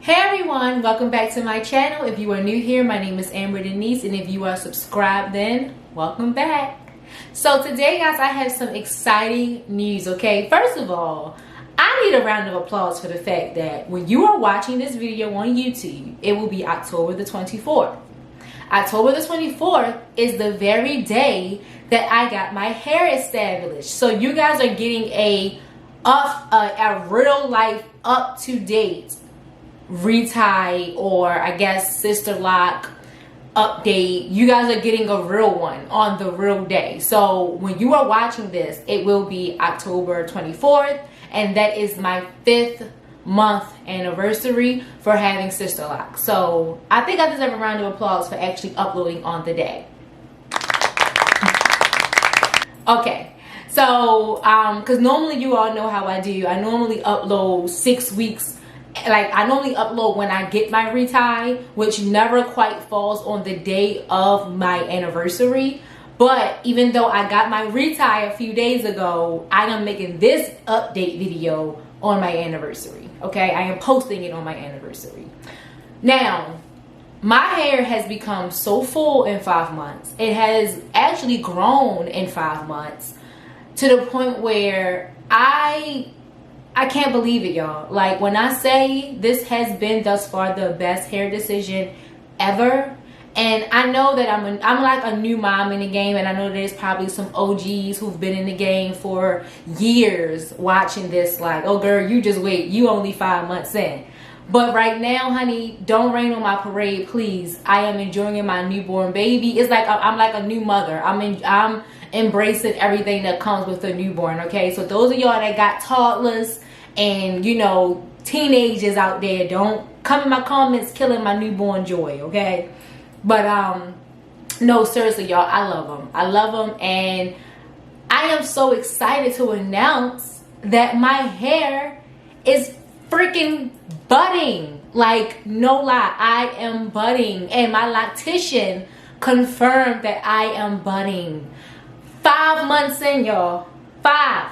Hey everyone, welcome back to my channel. If you are new here, my name is Amber Denise, and if you are subscribed, then welcome back. So today, guys, I have some exciting news, okay? First of all, I need a round of applause for the fact that when you are watching this video on YouTube, it will be October the 24th. October the 24th is the very day that I got my hair established. So you guys are getting a real life, up-to-date retie, or I guess sister lock update. You guys are getting a real one on the real day. So when you are watching this, it will be October 24th, and that is my 5th month anniversary for having Sisterlocks. So I think I deserve a round of applause for actually uploading on the day. Okay, so because normally you all know how I do. I normally upload 6 weeks. Like, I normally upload when I get my retie, which never quite falls on the day of my anniversary. But even though I got my retie a few days ago, I am making this update video on my anniversary. Okay, I am posting it on my anniversary. Now, my hair has become so full in 5 months. It has actually grown in 5 months to the point where I can't believe it, y'all. Like, when I say this has been thus far the best hair decision ever, and I know that I'm like a new mom in the game, and I know there's probably some OGs who've been in the game for years watching this like, oh girl, you just wait, you only 5 months in. But right now, honey, don't rain on my parade, please. I am enjoying my newborn baby. It's like I'm like a new mother. I'm embracing everything that comes with a newborn. Okay, so those of y'all that got toddlers and, you know, teenagers out there, don't come in my comments killing my newborn joy. Okay, but no, seriously, y'all, I love them, and I am so excited to announce that my hair is freaking budding. Like, no lie, I am budding, and my loctician confirmed that I am budding. 5 months in, y'all. 5.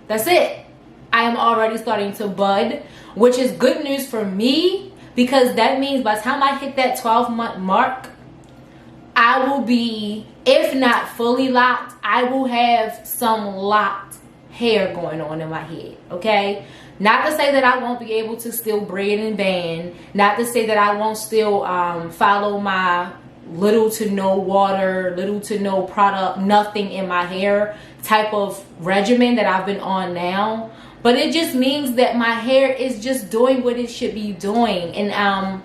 That's it. I am already starting to bud, which is good news for me, because that means by the time I hit that 12-month mark, I will be, if not fully locked, I will have some locked hair going on in my head. Okay, not to say that I won't be able to still braid and band, not to say that I won't still follow my little to no water, little to no product, nothing in my hair type of regimen that I've been on now. But it just means that my hair is just doing what it should be doing, and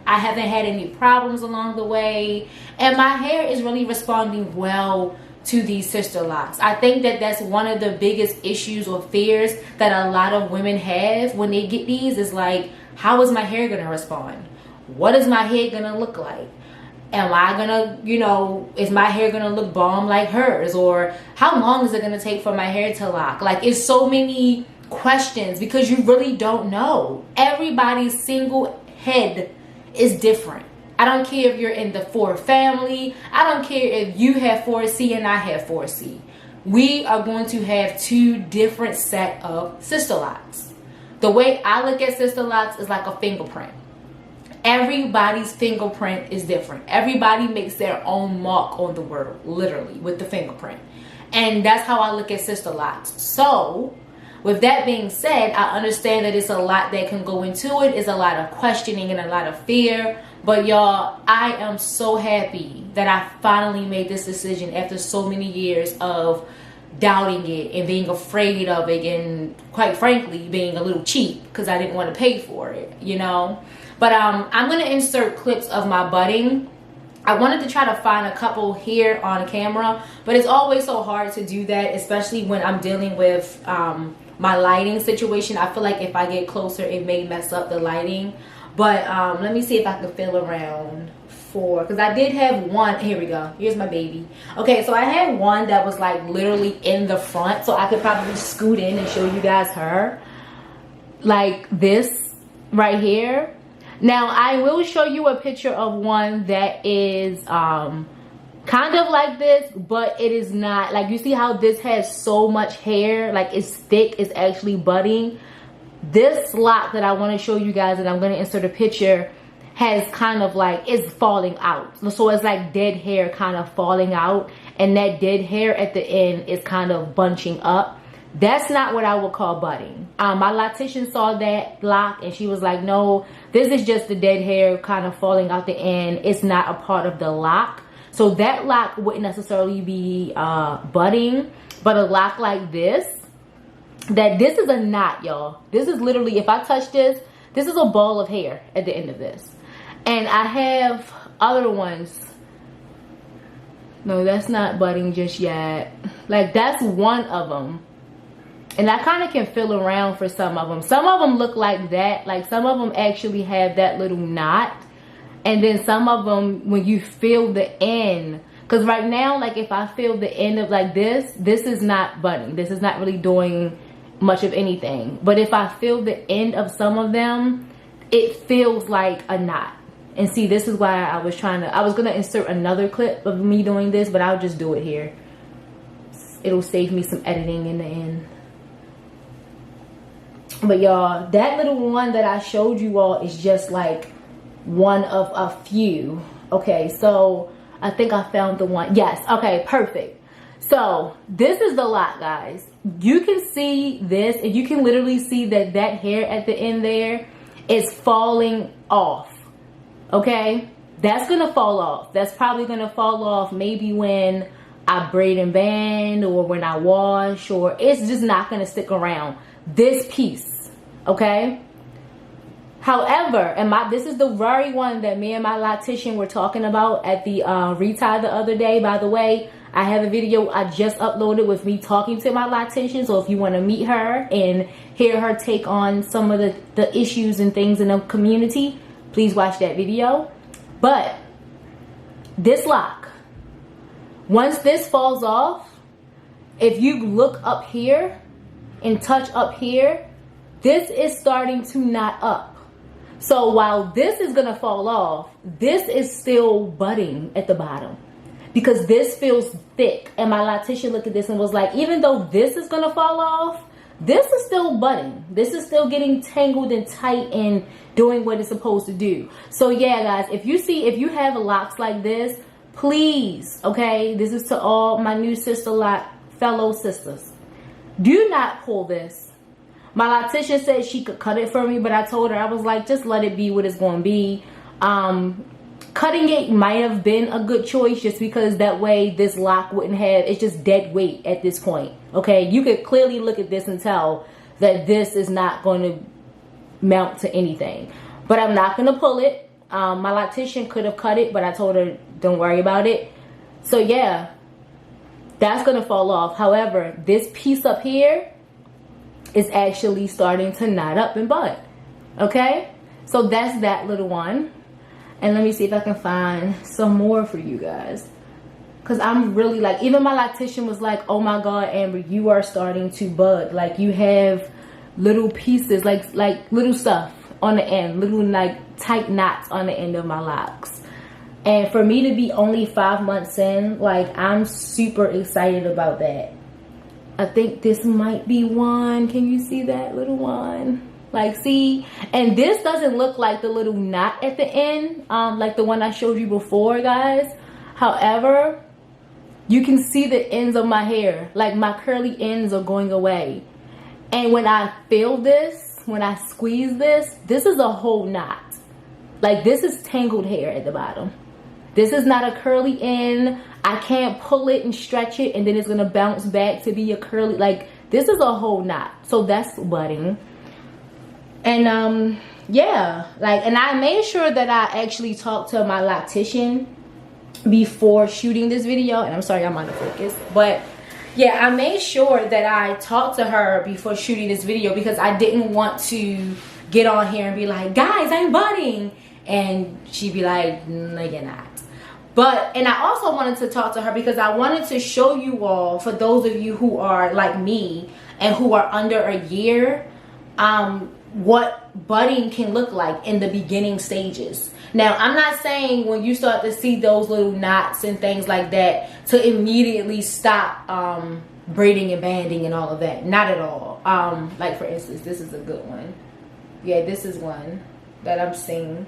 I haven't had any problems along the way, and my hair is really responding well to these sister locks. I think that that's one of the biggest issues or fears that a lot of women have when they get these, is like, how is my hair gonna respond? What is my hair gonna look like? Am I gonna, you know, is my hair gonna look bomb like hers? Or how long is it gonna take for my hair to lock? Like, it's so many questions because you really don't know. Everybody's single head is different. I don't care if you're in the 4 family. I don't care if you have 4C and I have 4C. We are going to have 2 different set of sister locks. The way I look at sister locks is like a fingerprint. Everybody's fingerprint is different. Everybody makes their own mark on the world, literally, with the fingerprint. And that's how I look at sister locks. So, with that being said, I understand that it's a lot that can go into it. It's a lot of questioning and a lot of fear. But y'all, I am so happy that I finally made this decision after so many years of doubting it and being afraid of it, and quite frankly, being a little cheap because I didn't want to pay for it, you know. But I'm going to insert clips of my budding. I wanted to try to find a couple here on camera, but it's always so hard to do that, especially when I'm dealing with my lighting situation. I feel like if I get closer, it may mess up the lighting. But let me see if I can feel around for, because I did have one. Here we go. Here's my baby. Okay, so I had one that was like literally in the front, so I could probably scoot in and show you guys her. Like this right here. Now, I will show you a picture of one that is kind kind of like this, but it is not. Like, you see how this has so much hair, like it's thick, it's actually budding. This lock that I want to show you guys, and I'm going to insert a picture, has kind of like, it's falling out. So it's like dead hair kind of falling out, and that dead hair at the end is kind of bunching up. That's not what I would call budding. My loctician saw that lock and she was like, no, this is just the dead hair kind of falling out the end. It's not a part of the lock. So that lock wouldn't necessarily be budding, but a lock like this, this is a knot, y'all. This is literally, if I touch this, this is a ball of hair at the end of this. And I have other ones. No, that's not budding just yet. Like, that's one of them. And I kind of can feel around for some of them. Some of them look like that. Like, some of them actually have that little knot. And then some of them, when you feel the end, because right now, like, if I feel the end of like this is not budding. This is not really doing much of anything. But if I feel the end of some of them, it feels like a knot. And see, this is why I was going to insert another clip of me doing this, but I'll just do it here. It'll save me some editing in the end. But y'all, that little one that I showed you all is just like one of a few. Okay, so I think I found the one. Yes, okay, perfect. So this is the lock, guys. You can see this, and you can literally see that that hair at the end there is falling off. Okay, that's gonna fall off. That's probably gonna fall off maybe when I braid and band, or when I wash, or it's just not gonna stick around. This piece, okay? However, and this is the very one that me and my loctician were talking about at the retie the other day. By the way, I have a video I just uploaded with me talking to my loctician. So if you want to meet her and hear her take on some of the issues and things in the community, please watch that video. But this lock, once this falls off, if you look up here and touch up here, this is starting to knot up. So while this is gonna fall off, this is still budding at the bottom because this feels thick. And my loctician looked at this and was like, even though this is gonna fall off, this is still budding. This is still getting tangled and tight and doing what it's supposed to do. So yeah, guys, if you have locks like this, please, okay, this is to all my new sister lock fellow sisters, do not pull this. My loctician said she could cut it for me, but I told her, I was like, just let it be what it's going to be. Cutting it might have been a good choice just because that way this lock wouldn't have, it's just dead weight at this point. Okay, you could clearly look at this and tell that this is not going to mount to anything. But I'm not going to pull it. My loctician could have cut it, but I told her, don't worry about it. So yeah, that's going to fall off. However, this piece up here is actually starting to knot up and bud. Okay, so that's that little one. And let me see if I can find some more for you guys, because I'm really like, even my loctician was like, oh my god, Amber, you are starting to bud. Like, you have little pieces, like little stuff on the end, little like tight knots on the end of my locks. And for me to be only 5 months in, like, I'm super excited about that. I think this might be one. Can you see that little one? Like, see? And this doesn't look like the little knot at the end, like the one I showed you before, guys. However, you can see the ends of my hair. Like, my curly ends are going away. And when I feel this, when I squeeze this, this is a whole knot. Like, this is tangled hair at the bottom. This is not a curly end. I can't pull it and stretch it and then it's gonna bounce back to be a curly, like, this is a whole knot. So that's budding. And yeah, like, and I made sure that I actually talked to my loctician before shooting this video. And I'm sorry, I'm out of focus, but yeah, I made sure that I talked to her before shooting this video because I didn't want to get on here and be like, guys, I'm budding, and she'd be like, no, you're not. But, and I also wanted to talk to her because I wanted to show you all, for those of you who are like me and who are under a year, what budding can look like in the beginning stages. Now, I'm not saying when you start to see those little knots and things like that to immediately stop braiding and banding and all of that. Not at all. Like for instance, this is a good one. Yeah, this is one that I'm seeing.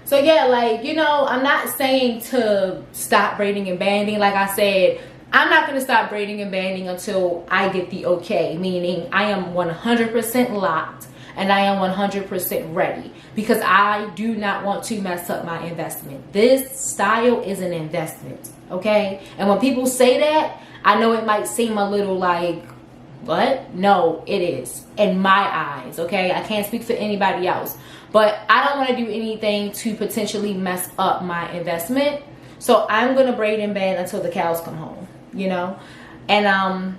So yeah, like, you know, I'm not saying to stop braiding and banding. Like I said, I'm not going to stop braiding and banding until I get the okay, meaning I am 100% locked and I am 100% ready, because I do not want to mess up my investment. This style is an investment, okay? And when people say that, I know it might seem a little like, what? No, it is in my eyes, okay? I can't speak for anybody else, but I don't want to do anything to potentially mess up my investment. So I'm going to braid and band until the cows come home, you know? And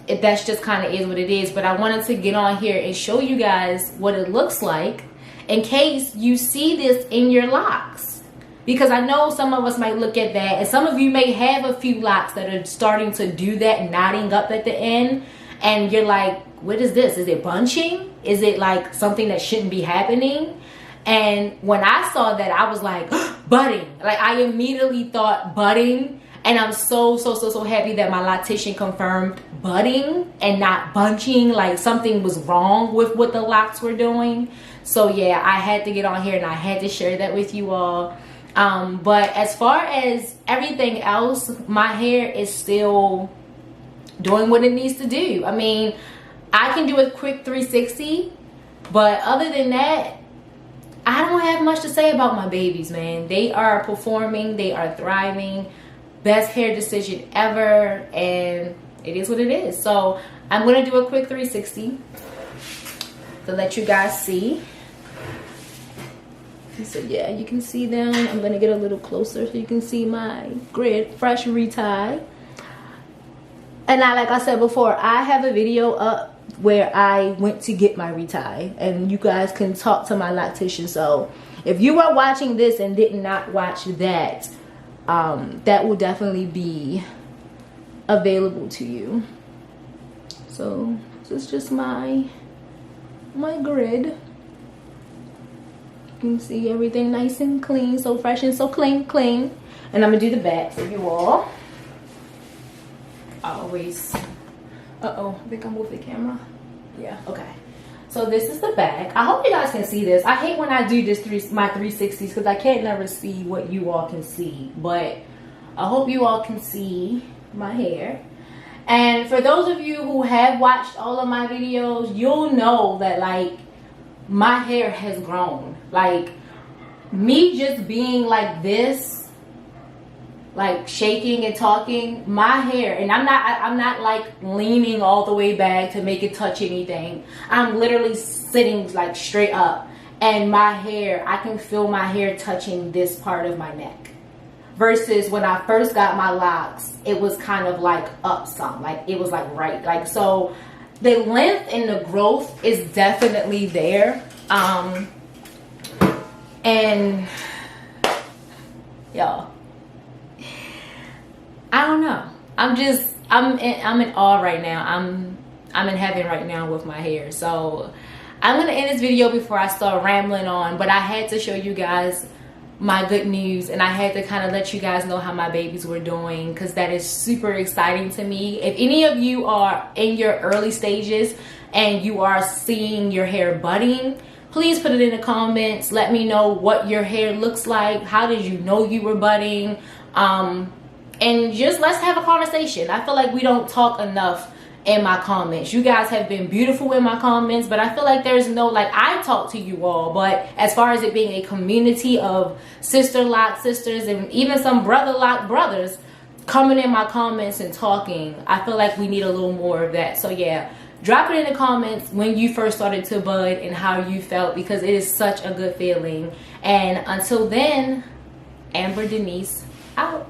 that's just kind of is what it is. But I wanted to get on here and show you guys what it looks like in case you see this in your locks, because I know some of us might look at that, and some of you may have a few locks that are starting to do that knotting up at the end, and you're like, what is this? Is it bunching? Is it like something that shouldn't be happening? And when I saw that, I was like, budding. Like, I immediately thought budding. And I'm so happy that my loctician confirmed budding and not bunching. Like, something was wrong with what the locks were doing. So yeah, I had to get on here and I had to share that with you all. But as far as everything else, my hair is still doing what it needs to do. I mean, I can do a quick 360, but other than that, I don't have much to say about my babies, man. They are performing, they are thriving. Best hair decision ever, and it is what it is. So I'm gonna do a quick 360 to let you guys see. So yeah, you can see them. I'm gonna get a little closer so you can see my grid, fresh retie. And like I said before, I have a video up where I went to get my retie, and you guys can talk to my loctician. So if you are watching this and did not watch that, that will definitely be available to you. So this is just my grid. You can see everything nice and clean, so fresh and so clean. And I'm gonna do the back for you all. I think I moved the camera. Yeah, okay. So this is the back. I hope you guys can see this. I hate when I do this my 360s because I can't never see what you all can see. But I hope you all can see my hair. And for those of you who have watched all of my videos, you'll know that like my hair has grown. Like, me just being like this, like shaking and talking, my hair, and I'm not like leaning all the way back to make it touch anything. I'm literally sitting like straight up, and my hair, I can feel my hair touching this part of my neck. Versus when I first got my locks, it was kind of like up some, like it was like right, like, so the length and the growth is definitely there. And y'all, I don't know. I'm in awe right now. I'm in heaven right now with my hair. So I'm gonna end this video before I start rambling on. But I had to show you guys my good news, and I had to kind of let you guys know how my babies were doing, because that is super exciting to me. If any of you are in your early stages and you are seeing your hair budding, please put it in the comments. Let me know what your hair looks like. How did you know you were budding? And just let's have a conversation. I feel like we don't talk enough in my comments. You guys have been beautiful in my comments, but I feel like there's no, like, I talk to you all, but as far as it being a community of sister lock sisters and even some brother lock brothers coming in my comments and talking, I feel like we need a little more of that. So yeah, drop it in the comments when you first started to bud and how you felt, because it is such a good feeling. And until then, Amber Denise out.